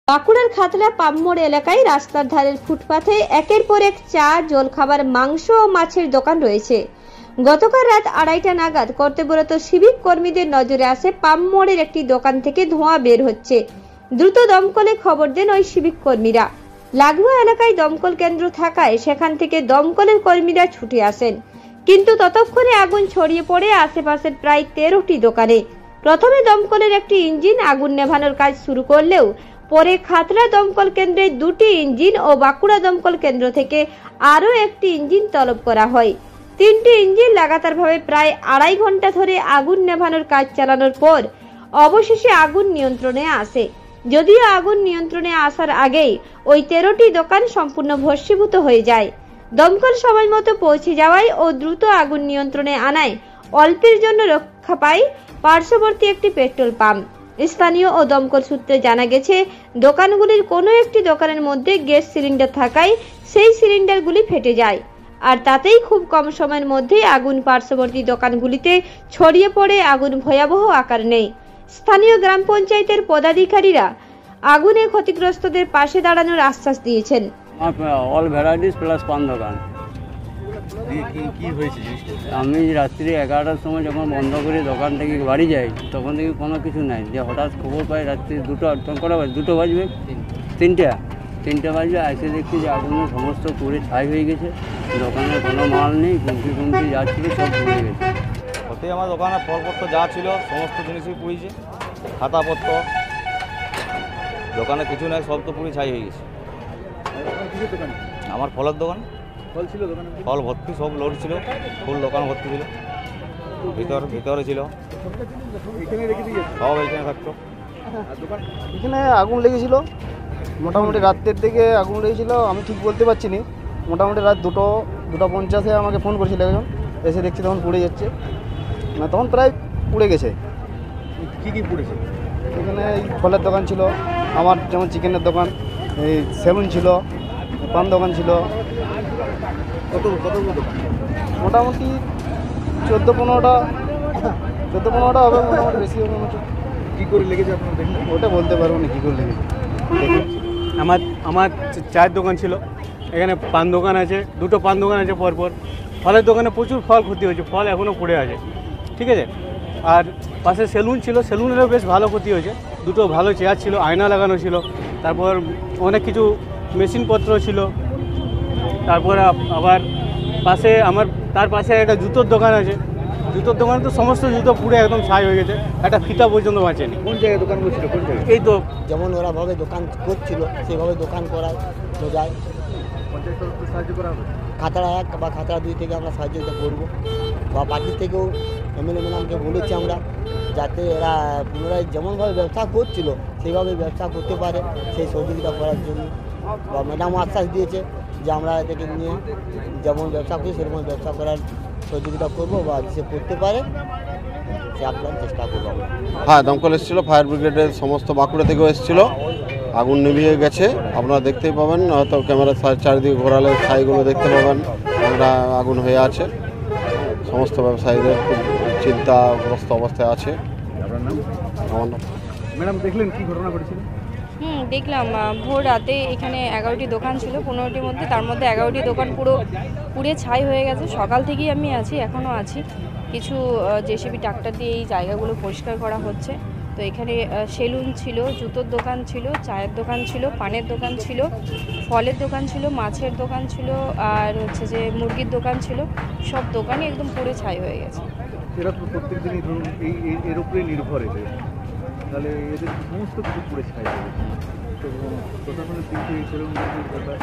বাঁকুড়ার খাতলা পামমোড় এলাকায় রাস্তার ধারের ফুটপাথে একের পর এক চা, জলখাবার, মাংস ও মাছের দোকান রয়েছে। গতকাল রাত 2:30টা নাগাদ কর্তব্যরত সিভিক কর্মীদের নজরে আসে পামমোড়ের একটি দোকান থেকে ধোঁয়া বের হচ্ছে। দ্রুত দমকলে খবর দেন ওই সিভিক কর্মীরা। লাগোয়া এলাকায় দমকল কেন্দ্র থাকায় সেখান থেকে দমকলের কর্মীরা ছুটে আসেন, কিন্তু ততক্ষণে আগুন ছড়িয়ে পড়ে আশেপাশের প্রায় 13টি দোকানে। প্রথমে দমকলের একটি ইঞ্জিন আগুন নেভানোর কাজ শুরু করলেও পরে খাতড়া দমকল কেন্দ্রে 2টি ইঞ্জিন ও বাঁকুড়া দমকল কেন্দ্র থেকে আরও একটি ইঞ্জিন তলব করা হয়। 3টি ইঞ্জিন লাগাতারভাবে প্রায় 2.5 ঘন্টা ধরে আগুন নেভানোর কাজ চালানোর পর অবশেষে আগুন নিয়ন্ত্রণে আসে। যদিও আগুন নিয়ন্ত্রণে আসার আগেই ওই 13টি দোকান সম্পূর্ণ ভস্মীভূত হয়ে যায়। দমকল সময় মতো পৌঁছে যাওয়ায় ও দ্রুত আগুন নিয়ন্ত্রণে আনায় অল্পের জন্য রক্ষা পায় পার্শ্ববর্তী একটি পেট্রোল পাম্প। স্থানীয় ও দমকল সূত্রে জানা গেছে, দোকানগুলির কোনো একটি দোকানের মধ্যে গ্যাস সিলিন্ডার থাকায় সেই সিলিন্ডারগুলি ফেটে যায়, আর তাতেই খুব কম সময়ের মধ্যেই আগুন পার্শ্ববর্তী দোকানগুলিতে ছড়িয়ে পড়ে আগুন ভয়াবহ আকার নেয়। স্থানীয় গ্রাম পঞ্চায়েতের পদাধিকারীরা আগুনে ক্ষতিগ্রস্তদের পাশে দাঁড়ানোর আশ্বাস দিয়েছেন। অল ভ্যারাইটিস প্লাস পান দোকান। আমি রাত্রি 11টার সময় যখন বন্ধ করে দোকান থেকে বাড়ি যাই, তখন থেকে কোনো কিছু নাই। যে হঠাৎ খবর পাই রাত্রি 2 বাজবে, 3টে বাজবে, এসে দেখছি যে আগুনে সমস্ত পুড়ে ছাই হয়ে গেছে। দোকানে কোনো মাল নেই, কুমকি যা ছিল সব পুড়ে গেছে। ওতে আমার দোকানে ফলপত্র যা ছিল সমস্ত জিনিসই পুড়েছে, খাতাপত্র, দোকানে কিছু নাই, সব তো পুড়ে ছাই হয়ে গেছে। আমার ফলের দোকান, ফল ছিল দোকানে, ফল ভর্তি, সব লোড ছিল, ফুল দোকান ভর্তি ছিল, ভিতরে ছিল, সব এইখানে থাকতো। এখানে আগুন লেগেছিল মোটামুটি রাতের দিকে আগুন লেগেছিল, আমি ঠিক বলতে পারছি না। মোটামুটি রাত 2:50 আমাকে ফোন করেছিল একজন, এসে দেখছি তখন পুড়ে যাচ্ছে, না তখন প্রায় পুড়ে গেছে। কী কী পুড়েছে? এখানে এই ফলের দোকান ছিল, আমার যেমন চিকেনের দোকান, এই সেলুন ছিল, পান দোকান ছিল। কতগুলো দোকান? মোটামুটি 14-15টা হবে, মোটামুটি বেশি হবে। কী করে লেগেছে আপনার দেখুন? ওটা বলতে পারবো না কী করে লেগেছে। আমার চায়ের দোকান ছিল, এখানে পান দোকান আছে, 2টো পান দোকান আছে পরপর। ফলের দোকানে প্রচুর ফল ক্ষতি হয়েছে, ফল এখনও পড়ে আছে, ঠিক আছে। আর পাশে সেলুন ছিল, সেলুনেরও বেশ ভালো ক্ষতি হয়েছে। 2টো ভালো চেয়ার ছিল, আয়না লাগানো ছিল, তারপর অনেক কিছু মেশিনপত্র ছিল। তারপর আবার তার পাশে একটা জুতোর দোকান আছে, জুতোর দোকানে তো সমস্ত জুতো পুড়ে একদম ছাই হয়ে গেছে, একটা ফিতা পর্যন্ত বাঁচেনি। কোন জায়গায় দোকান করছিল? কোন জায়গায়? এই তো যেমন ওরাভাবে দোকান করছিল সেভাবে দোকান করায় যায়। পঞ্চায়েত তরফ থেকে সাহায্য করা হবে? খাতড়া 1 বা খাতড়া 2 থেকে আমরা সাহায্য করবো, বা পার্টি থেকেও এমএলএ ম্যাডামকে বলেছি আমরা, যাতে এরা পুনরায় যেমনভাবে ব্যবসা করছিল সেইভাবে ব্যবসা করতে পারে, সেই সহযোগিতা করার জন্য। বা ম্যাডাম আশ্বাস দিয়েছে যে আমরা এদেরকে নিয়ে যেমন ব্যবসা করি সেরকম ব্যবসা করার সহযোগিতা করবো, বা সে করতে পারে সে আপনার চেষ্টা করবো আমরা। হ্যাঁ, দমকল এসেছিলো, ফায়ার ব্রিগেডের সমস্ত বাঁকুড়া থেকেও এসেছিলো। আগুন নিভিয়ে গেছে, আপনারা দেখতেই পাবেন, হয়তো ক্যামেরার চারিদিকে ঘোরালে ছাইগুলো দেখতে পাবেন। আমরা আগুন হয়ে আছে, সমস্ত ব্যবসায়ীদের খুব চিন্তাগ্রস্ত অবস্থায় আছে। আপনার নাম? আমার নাম। ম্যাডাম দেখলেন কি ঘটনা ঘটেছিল? দেখলাম ভোর রাতে এখানে 11টি দোকান ছিল 15টির মধ্যে, তার মধ্যে 11টি দোকান পুরো পুড়ে ছাই হয়ে গেছে। সকাল থেকেই আমি আছি, এখনও আছি। কিছু জেসিবি ট্রাক্টর দিয়ে এই জায়গাগুলো পরিষ্কার করা হচ্ছে। তো এখানে সেলুন ছিল, জুতোর দোকান ছিল, চায়ের দোকান ছিল, পানের দোকান ছিল, ফলের দোকান ছিল, মাছের দোকান ছিল, আর হচ্ছে যে মুরগির দোকান ছিল। সব দোকানই একদম পুড়ে ছাই হয়ে গেছে। এরা তো প্রত্যেক দিনই ধরুন এর উপরে নির্ভর, তাহলে এদের সমস্ত কিছু পুড়ে ছাই হয়ে গেছে। তো প্রশাসনের দিক থেকে সেরকম ব্যাপার?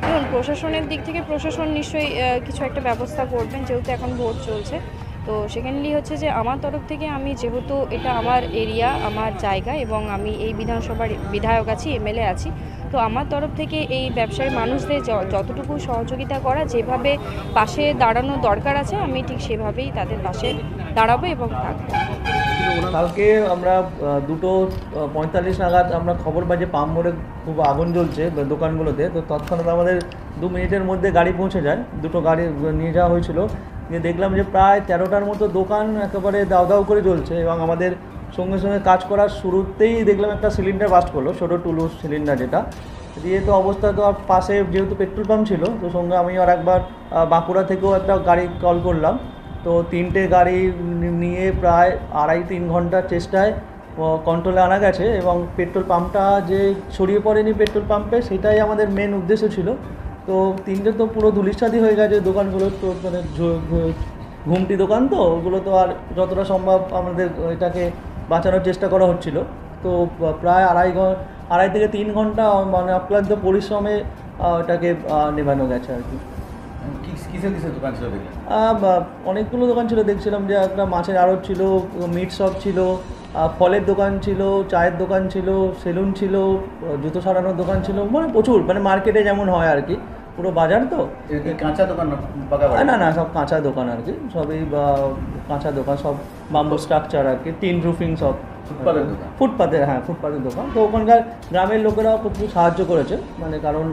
দেখুন, প্রশাসনের দিক থেকে প্রশাসন নিশ্চয়ই কিছু একটা ব্যবস্থা করবেন, যেহেতু এখন ভোট চলছে। তো সেকেন্ডলি হচ্ছে যে আমার তরফ থেকে, আমি যেহেতু এটা আমার এরিয়া, আমার জায়গা, এবং আমি এই বিধানসভার বিধায়ক আছি, এমএলএ আছি, তো আমার তরফ থেকে এই ব্যবসায়ী মানুষদের যতটুকু সহযোগিতা করা, যেভাবে পাশে দাঁড়ানো দরকার আছে, আমি ঠিক সেভাবেই তাদের পাশে দাঁড়াবো এবং থাকবো। কালকে আমরা 2:45 নাগাদ আমরা খবর পাই যে পামমোড়ে খুব আগুন জ্বলছে দোকানগুলোতে। তো তৎক্ষণাৎ আমাদের 2 মিনিটের মধ্যে গাড়ি পৌঁছে যায়, 2টো গাড়ি নিয়ে যাওয়া হয়েছিল। নিয়ে দেখলাম যে প্রায় 13টার মতো দোকান একেবারে দাউ দাউ করে জ্বলছে, এবং আমাদের সঙ্গে সঙ্গে কাজ করার শুরুতেই দেখলাম একটা সিলিন্ডার বাস্ট করলো, ছোটো টুলু সিলিন্ডার যেটা দিয়ে। তো অবস্থা তো আর পাশে যেহেতু পেট্রোল পাম্প ছিল, তো সঙ্গে আমি আর একবার বাঁকুড়া থেকেও একটা গাড়ি কল করলাম। তো 3টে গাড়ি নিয়ে প্রায় 2.5-3 ঘন্টার চেষ্টায় কন্ট্রোলে আনা গেছে, এবং পেট্রোল পাম্পটা যে ছড়িয়ে পড়েনি পেট্রোল পাম্পে, সেটাই আমাদের মেন উদ্দেশ্য ছিল। তো 3টে তো পুরো ধুলিস্বাদি হয়ে গেছে দোকানগুলো, তো মানে ঘুমটি দোকান, তো ওগুলো তো আর যতটা সম্ভব আমাদের এটাকে বাঁচানোর চেষ্টা করা হচ্ছিল। তো প্রায় 2.5 থেকে 3 ঘন্টা মানে অক্লান্ত পরিশ্রমে এটাকে নেভানো গেছে আর কি। কিসের দোকান ছিল দেখলেন? অনেকগুলো দোকান ছিল, দেখছিলাম যে একটা মাছের আড়ত ছিল, মিট শপ ছিল, ফলের দোকান ছিল, চায়ের দোকান ছিল, সেলুন ছিল, জুতো সারানোর দোকান ছিল, মানে প্রচুর, মানে মার্কেটে যেমন হয় আর কি, পুরো বাজার। তো কাঁচা দোকান না সব কাঁচা দোকান আর কি, সবই কাঁচা দোকান, সব বাম্বু স্ট্রাকচার আর কি, টিন রুফিং, সব ফুটপাতের, হ্যাঁ ফুটপাতের দোকান। তো ওখানকার গ্রামের লোকেরাও প্রচুর সাহায্য করেছে, মানে কারণ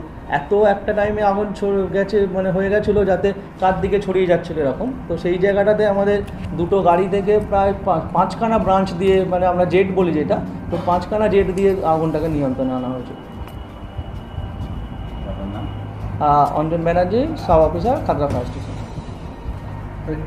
একটা টাইমে আগুন গেছে, মানে হয়ে গেছিলো যাতে কার দিকে ছড়িয়ে যাচ্ছিলো এরকম। তো সেই জায়গাটাতে আমাদের 2টো গাড়ি থেকে প্রায় 5খানা ব্রাঞ্চ দিয়ে, মানে আমরা জেট বলি যেটা, তো 5খানা জেট দিয়ে আগুনটাকে নিয়ন্ত্রণে আনা হয়েছে। Anjan Banerjee, sub officer, Khatra fire station.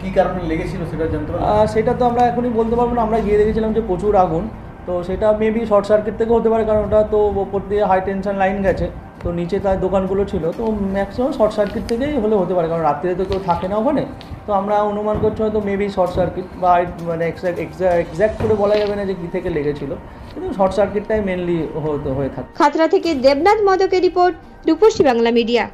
কী কারণে লেগেছিল সেটা জানতে পারবেন? সেটা তো আমরা এখনই বলতে পারবো না, আমরা গিয়ে দেখেছিলাম যে প্রচুর আগুন। তো সেটা মেবি শর্ট সার্কিট থেকে হতে পারে, কারণ ওটা তো ওপর দিয়ে হাই টেনশন লাইন গেছে, তো নিচে তার দোকানগুলো ছিল, তো ম্যাক্সিমাম শর্ট সার্কিট থেকেই হলে হতে পারে, কারণ রাত্রিতে তো কেউ থাকে না ওখানে। তো আমরা অনুমান করছি হয়তো মেবি শর্ট সার্কিট, বা মানে এক্স্যাক্ট করে বলা যাবে না যে কী থেকে লেগেছিল, কিন্তু শর্ট সার্কিটটাই মেনলি হয়ে থাকে। খাতড়া থেকে দেবনাথ মদকের রিপোর্ট, রূপসী বাংলা মিডিয়া।